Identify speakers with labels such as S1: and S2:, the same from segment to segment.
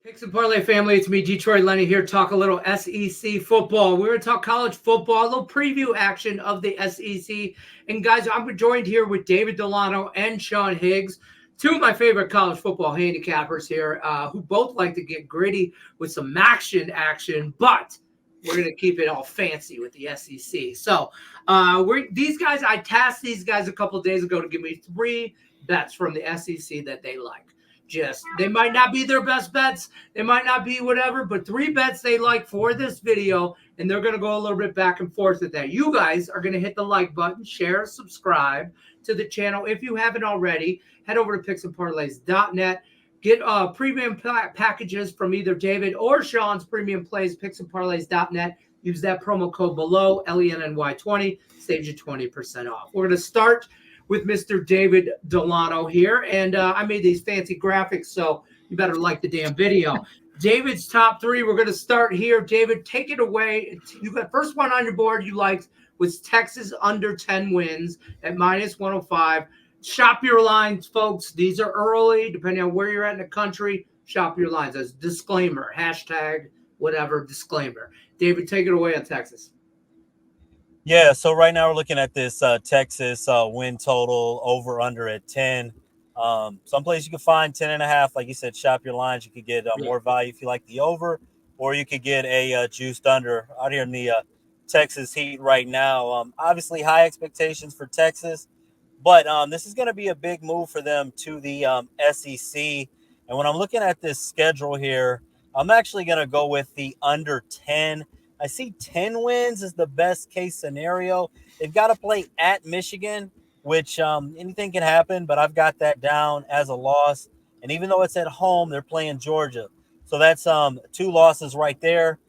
S1: Picks and Parlay family, it's me, Detroit Lenny here, talk a little SEC football. We're going to talk college football, a little preview action of the SEC. And guys, I'm joined here with David Delano and Sean Higgs, two of my favorite college football handicappers here, who both like to get gritty with some action, but we're going to keep it all fancy with the SEC. So I tasked these guys a couple of days ago to give me 3 bets from the SEC that they like. They might not be their best bets. They might not be whatever, but 3 bets they like for this video, and they're going to go a little bit back and forth with that. You guys are going to hit the like button, share, subscribe to the channel. If you haven't already, head over to picksandparlays.net. Get premium packages from either David or Sean's premium plays, picksandparlays.net. Use that promo code below, LENNY20, saves you 20% off. We're going to start with Mr. David Delano here. And I made these fancy graphics, so you better like the damn video. David's top 3. We're going to start here. David, take it away. You got first one on your board you liked was Texas under 10 wins at -105. Shop your lines, folks. These are early, depending on where you're at in the country. Shop your lines as disclaimer, hashtag, whatever, disclaimer. David, take it away on Texas.
S2: Yeah, so right now we're looking at this Texas win total over under at 10. Someplace you can find 10.5. Like you said, shop your lines. You could get more value if you like the over, or you could get a juiced under out here in the Texas heat right now. Obviously, high expectations for Texas, but this is going to be a big move for them to the SEC. And when I'm looking at this schedule here, I'm actually going to go with the under 10. I see 10 wins is the best case scenario. They've got to play at Michigan, which anything can happen, but I've got that down as a loss. And even though it's at home, they're playing Georgia. So that's 2 losses right there.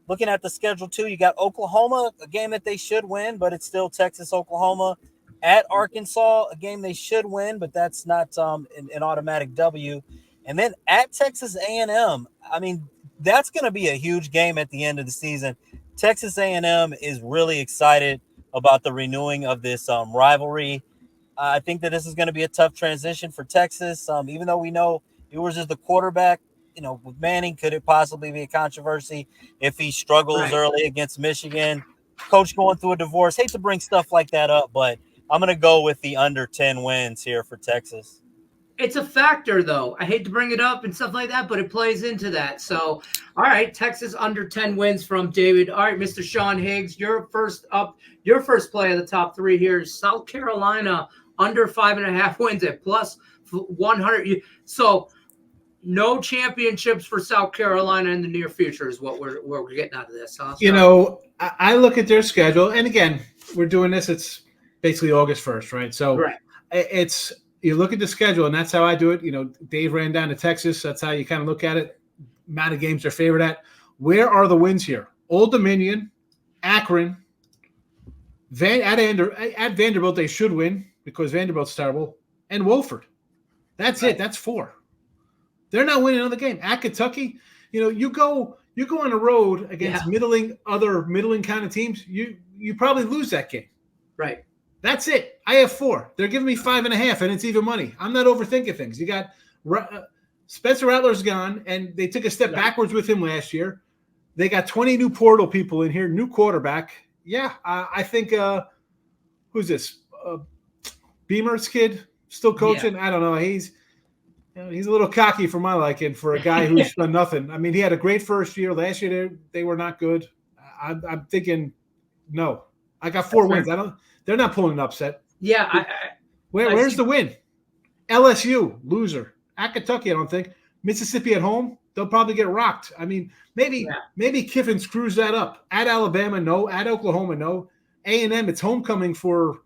S2: Looking at the schedule, too, you got Oklahoma, a game that they should win, but it's still Texas-Oklahoma. At Arkansas, a game they should win, but that's not an automatic W. And then at Texas A&M, I mean, that's going to be a huge game at the end of the season. Texas A&M is really excited about the renewing of this rivalry. I think that this is going to be a tough transition for Texas. Even though we know Ewers is the quarterback, with Manning, could it possibly be a controversy if he struggles early against Michigan? Coach going through a divorce. Hate to bring stuff like that up, but I'm going to go with the under 10 wins here for Texas.
S1: It's a factor, though. I hate to bring it up and stuff like that, but it plays into that. So, all right, Texas under 10 wins from David. All right, Mr. Sean Higgs, you're first up. Your first play of the top 3 here is South Carolina under 5.5 wins at +100. So, no championships for South Carolina in the near future is what we're getting out of this. Huh?
S3: I look at their schedule, and again, we're doing this. It's basically August 1st, right? So, it's – you look at the schedule, and that's how I do it. Dave ran down to Texas. That's how you kind of look at it. Amount of games they're favored at. Where are the wins here? Old Dominion, Akron, at Vanderbilt, they should win because Vanderbilt's terrible, and Wofford. That's it. That's 4. They're not winning another game. At Kentucky, you go on the road against other middling kind of teams, you probably lose that game.
S1: Right.
S3: That's it. I have 4. They're giving me 5.5, and it's even money. I'm not overthinking things. You got Spencer Rattler's gone, and they took a step backwards with him last year. They got 20 new portal people in here, new quarterback. Yeah, I think who's this? Beamer's kid still coaching. Yeah. I don't know. He's a little cocky for my liking for a guy who's done nothing. I mean, he had a great first year. Last year they were not good. I'm thinking no. I got 4 wins. They're not pulling an upset.
S1: Yeah.
S3: Where's the win? LSU, loser. At Kentucky, I don't think. Mississippi at home, they'll probably get rocked. I mean, maybe Kiffin screws that up. At Alabama, no. At Oklahoma, no. A&M, it's homecoming for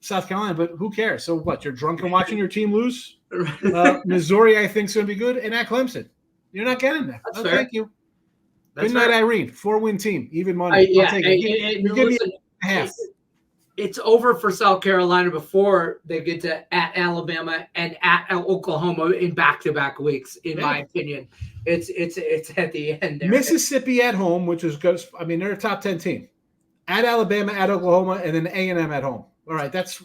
S3: South Carolina, but who cares? So what, you're drunk and watching your team lose? Missouri, I think, is going to be good. And at Clemson, you're not getting that.
S1: That's fair.
S3: Thank you. Good night, Irene. 4-win team, even money. I'll take it. Give me a half.
S1: It's over for South Carolina before they get to at Alabama and at Oklahoma in back-to-back weeks. In my opinion, it's at the end there.
S3: Mississippi at home, which is good. I mean, they're a top 10 team. At Alabama, at Oklahoma, and then A&M at home. All right, that's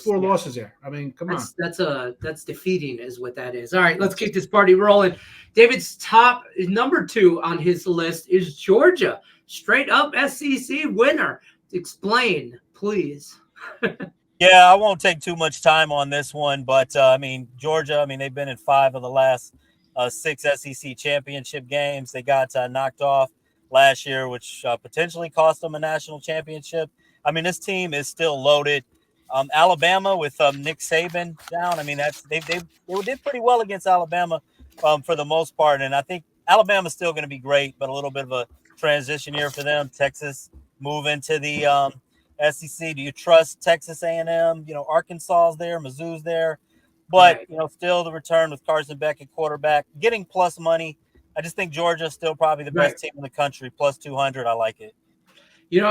S3: 4 losses there. I mean, come on.
S1: That's defeating is what that is. All right, let's keep this party rolling. David's top number 2 on his list is Georgia. Straight up SEC winner. Explain, please.
S2: Yeah, I won't take too much time on this one, but Georgia, they've been in 5 of the last 6 SEC championship games. They got knocked off last year, which potentially cost them a national championship. This team is still loaded. Alabama with Nick Saban down. They did pretty well against Alabama for the most part, and I think Alabama's still going to be great, but a little bit of a transition year for them. Texas move into the SEC. Do you trust Texas A&M? Arkansas's there, Mizzou's there, but still the return with Carson Beck at quarterback, getting plus money. I just think Georgia's still probably the best team in the country. Plus 200, I like it.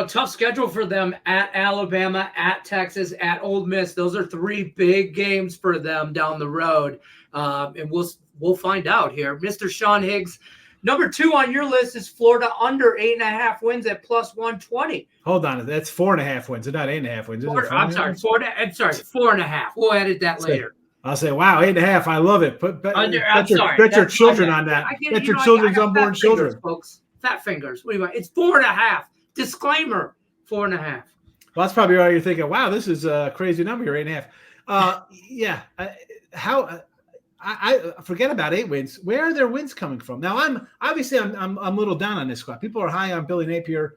S1: Tough schedule for them at Alabama, at Texas, at Ole Miss. Those are 3 big games for them down the road, and we'll find out here. Mr. Sean Higgs, number 2 on your list is Florida under 8.5 wins at plus 120.
S3: Hold on, that's 4.5 wins. It's not 8.5 wins.
S1: I'm sorry, 4.5. We'll edit that later.
S3: I'll say, wow, 8.5. I love it. Bet your children on that. Bet your children's unborn children,
S1: folks. Fat fingers. What do you want? It's 4.5. Disclaimer: 4.5.
S3: Well, that's probably why you're thinking, wow, this is a crazy number. You're 8.5. Yeah. I forget about 8 wins. Where are their wins coming from? Now, I'm a little down on this squad. People are high on Billy Napier,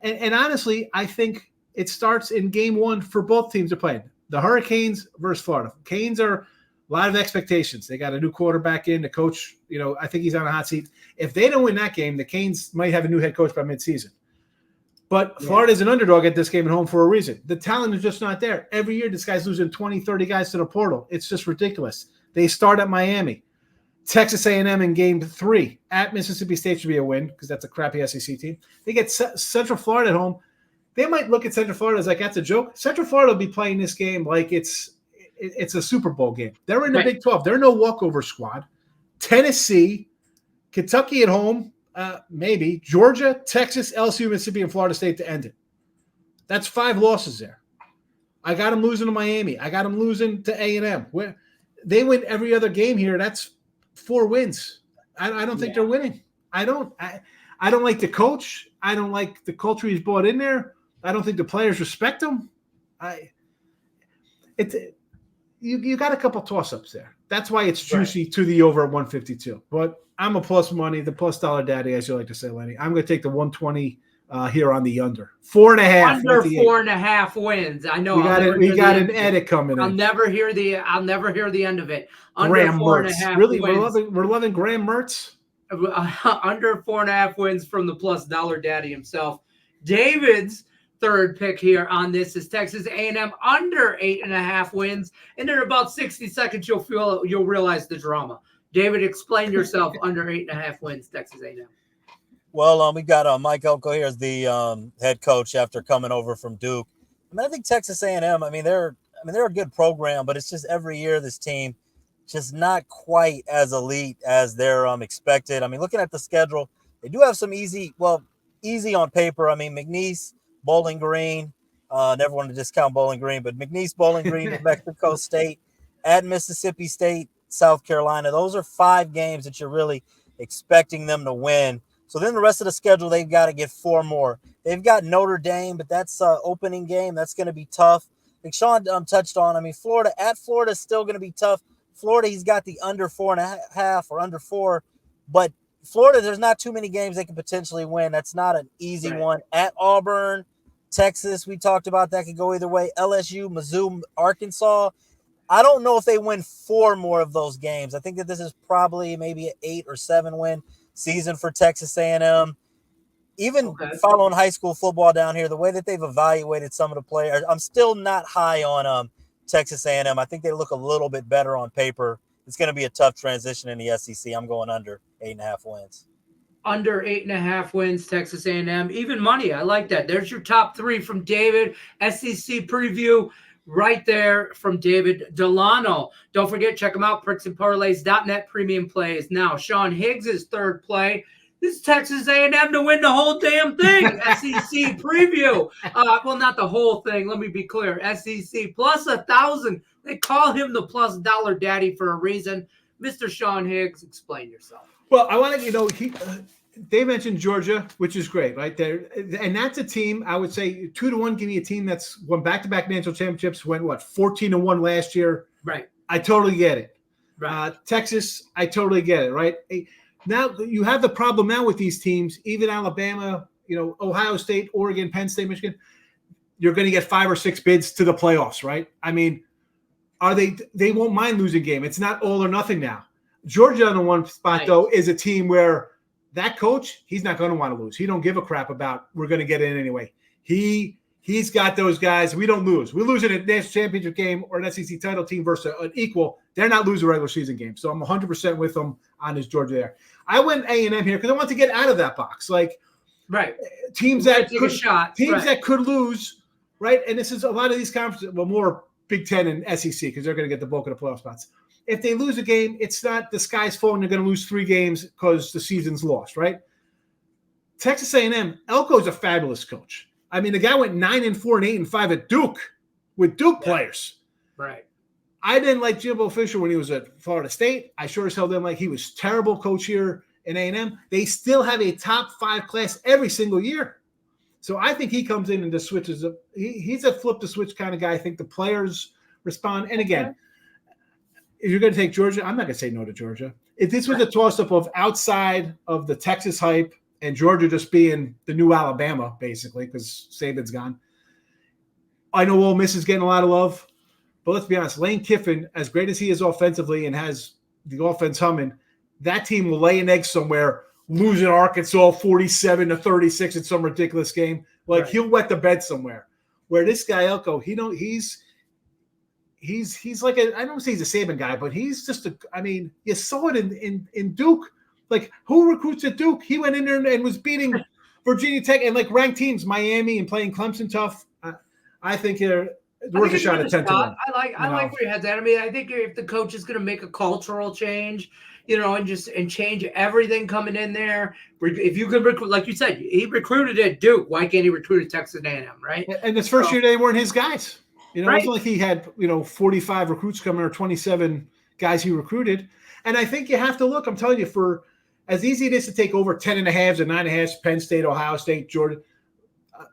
S3: and honestly, I think it starts in game 1 for both teams are playing. The Hurricanes versus Florida. Canes are a lot of expectations. They got a new quarterback in. The coach, I think he's on a hot seat. If they don't win that game, the Canes might have a new head coach by midseason. But Florida is an underdog at this game at home for a reason. The talent is just not there. Every year, this guy's losing 20, 30 guys to the portal. It's just ridiculous. They start at Miami. Texas A&M in game 3. At Mississippi State should be a win because that's a crappy SEC team. They get Central Florida at home. They might look at Central Florida as like, that's a joke. Central Florida will be playing this game like it's a Super Bowl game. They're in the Big 12. They're no walkover squad. Tennessee, Kentucky at home, maybe. Georgia, Texas, LSU, Mississippi, and Florida State to end it. That's 5 losses there. I got them losing to Miami. I got them losing to A&M. Where they win every other game here. That's 4 wins. I don't think they're winning. I don't like the coach. I don't like the culture he's brought in there. I don't think the players respect him. You got a couple toss-ups there. That's why it's juicy to the over at 152. But I'm a plus money, the plus dollar daddy, as you like to say, Lenny. I'm going to take the 120 here on the under. 4.5.
S1: Under 4.5 wins. I know.
S3: We got an edit coming in.
S1: I'll never hear the end of it. Under
S3: Graham
S1: 4.5
S3: really?
S1: wins.
S3: We're loving Graham Mertz.
S1: Under 4.5 wins from the plus dollar daddy himself. David's third pick here on this is Texas A&M under 8.5 wins. And in about 60 seconds, you'll realize the drama. David, explain yourself. Under 8.5 wins, Texas A&M.
S2: Well, we got Mike Elko here as the head coach after coming over from Duke. I think Texas A&M. They're a good program, but it's just every year this team just not quite as elite as they're expected. Looking at the schedule, they do have some easy on paper. McNeese, Bowling Green. Never want to discount Bowling Green, but McNeese, Bowling Green, New Mexico State, at Mississippi State, South Carolina. Those are 5 games that you're really expecting them to win. So then the rest of the schedule, they've got to get 4 more. They've got Notre Dame, but that's opening game. That's going to be tough. Like Sean touched on, Florida is still going to be tough. Florida, he's got the under 4.5 or under 4. But Florida, there's not too many games they can potentially win. That's not an easy one. At Auburn, Texas, we talked about that could go either way. LSU, Mizzou, Arkansas. I don't know if they win 4 more of those games. I think that this is probably maybe an 8 or 7 win season for Texas A&M. Even following high school football down here, the way that they've evaluated some of the players, I'm still not high on Texas A&M. I think they look a little bit better on paper. It's going to be a tough transition in the SEC. I'm going under 8.5 wins.
S1: Under 8.5 wins, Texas A&M. Even money, I like that. There's your top 3 from David. SEC preview right there from David Delano. Don't forget, check them out, picksandparlays.net premium plays. Now, Sean Higgs' third play, This is Texas A&M to win the whole damn thing. SEC preview. Well, not the whole thing. Let me be clear. SEC plus 1,000. They call him the plus dollar daddy for a reason. Mr. Sean Higgs, explain yourself.
S3: Well, I want to, they mentioned Georgia, which is great, right there. And that's a team, I would say 2-1, give me a team that's won back-to-back national championships, went, 14-1 last year.
S1: Right.
S3: I totally get it.
S1: Right.
S3: Texas, I totally get it, right? Now you have the problem now with these teams, even Alabama, Ohio State, Oregon, Penn State, Michigan, you're going to get 5 or 6 bids to the playoffs, right? I mean, they won't mind losing game. It's not all or nothing now. Georgia on the one spot, though, is a team where that coach, he's not going to want to lose. He don't give a crap about we're going to get in anyway. He's got those guys. We don't lose. We lose in a national championship game or an SEC title team versus an equal. They're not losing a regular season game. So I'm 100% with them on this Georgia there. I went A&M here because I want to get out of that box. Like,
S1: right,
S3: teams that could lose, right? And this is a lot of these conferences, well, more Big Ten and SEC because they're going to get the bulk of the playoff spots. If they lose a game, it's not the sky's falling. They're going to lose 3 games because the season's lost, right? Texas A&M, Elko's a fabulous coach. I mean, the guy went 9-4 and 8-5 at Duke with Duke players.
S1: Right. I
S3: didn't like Jimbo Fisher when he was at Florida State. I sure as hell didn't like he was terrible coach here in A&M. They still have a top 5 class every single year. So I think he comes in and just switches up. He's a flip the switch kind of guy. I think the players respond. And again, if you're going to take Georgia, I'm not going to say no to Georgia. If this was a toss-up of outside of the Texas hype and Georgia just being the new Alabama, basically, because Saban's gone, I know Ole Miss is getting a lot of love, but let's be honest, Lane Kiffin, as great as he is offensively and has the offense humming, that team will lay an egg somewhere, losing Arkansas 47-36 in some ridiculous game. Like, he'll wet the bed somewhere. Where this guy, Elko, he's like I don't say he's a Saban guy, but he's just you saw it in Duke. Like, who recruits at Duke? He went in there and was beating Virginia Tech and like ranked teams, Miami and playing Clemson tough. I think there's a shot at 10-1.
S1: I like where your head's at. I mean, I think if the coach is going to make a cultural change, and change everything coming in there. If you could recruit, like you said, he recruited at Duke. Why can't he recruit at Texas A&M, right?
S3: And this first year they weren't his guys. It wasn't like he had 45 recruits coming or 27 guys he recruited. And I think you have to look. I'm telling you, for as easy it is to take over 10.5s and 9.5s, Penn State, Ohio State, Georgia.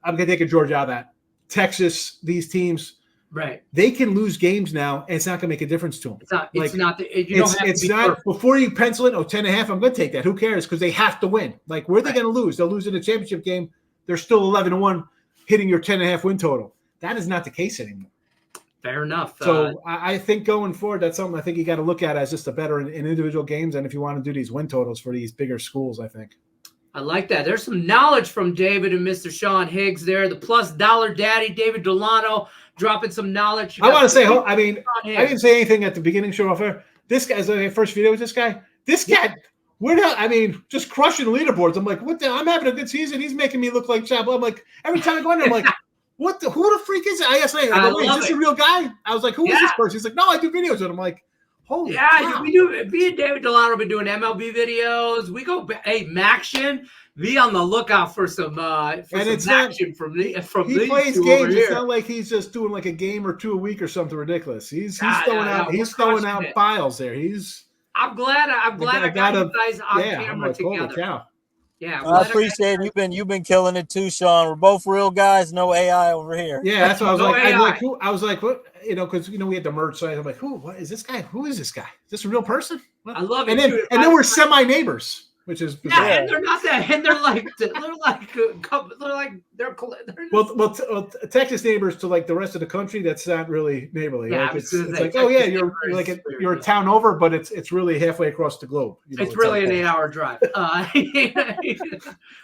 S3: I'm going to take a Georgia out of that. Texas, these teams.
S1: Right.
S3: They can lose games now, and it's not going to make a difference to them.
S1: It's not.
S3: Before you pencil in, 10.5, I'm going to take that. Who cares? Because they have to win. Like, where are they going to lose? They'll lose in a championship game. They're still 11-1, hitting your 10.5 win total. That is not the case anymore.
S1: Fair enough.
S3: So I think going forward, that's something I think you got to look at as just a better in individual games, and if you want to do these win totals for these bigger schools, I think.
S1: I like that. There's some knowledge from David and Mr. Sean Higgs there. The plus dollar daddy, David Delano, dropping some knowledge.
S3: I want to say, I didn't say anything at the beginning show off air. This guy's the first video with this guy. We're not, just crushing leaderboards. I'm like, what the? I'm having a good season. He's making me look like Chapel. I'm like, every time I go in there, I'm like, who the freak is it? I asked him, is this a real guy? I was like, who is this person? He's like, no, I do videos. And I'm like, holy cow.
S1: We do. Me and David Delano have been doing MLB videos. We go, Maction, be on the lookout for some action from
S3: he plays games. It's not like he's just doing like a game or 2 a week or something ridiculous. He's throwing out files there.
S1: I'm glad I got you guys on camera together. Yeah,
S2: I appreciate it. You've been killing it too, Sean. We're both real guys, no AI over here.
S3: Yeah, that's what I was I was like, what? Because we had the merge site. I'm like, what is this guy? Who is this guy? Is this a real person?
S1: I love it.
S3: And then we're semi neighbors. Which is bizarre.
S1: Yeah, and they're not that, and
S3: well, Texas neighbors to like the rest of the country. That's not really neighborly.
S1: Yeah,
S3: like it's like, you're a town over, but it's really halfway across the globe.
S1: It's really an 8-hour drive.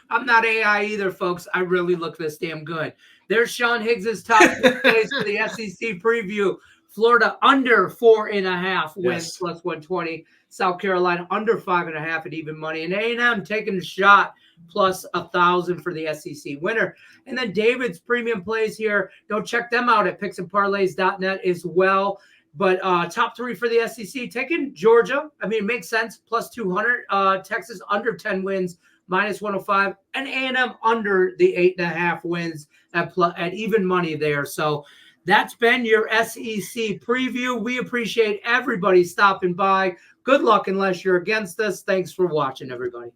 S1: I'm not AI either, folks. I really look this damn good. There's Sean Higgs's top plays for the SEC preview. Florida under 4.5 wins plus 120. South Carolina under 5.5 at even money. And A&M taking a shot plus 1,000 for the SEC winner. And then David's premium plays here. Don't check them out at picksandparlays.net as well. But top 3 for the SEC. Taking Georgia. It makes sense. Plus 200. Texas under 10 wins. -105, and A&M under the 8.5 wins at even money there. So that's been your SEC preview. We appreciate everybody stopping by. Good luck unless you're against us. Thanks for watching, everybody.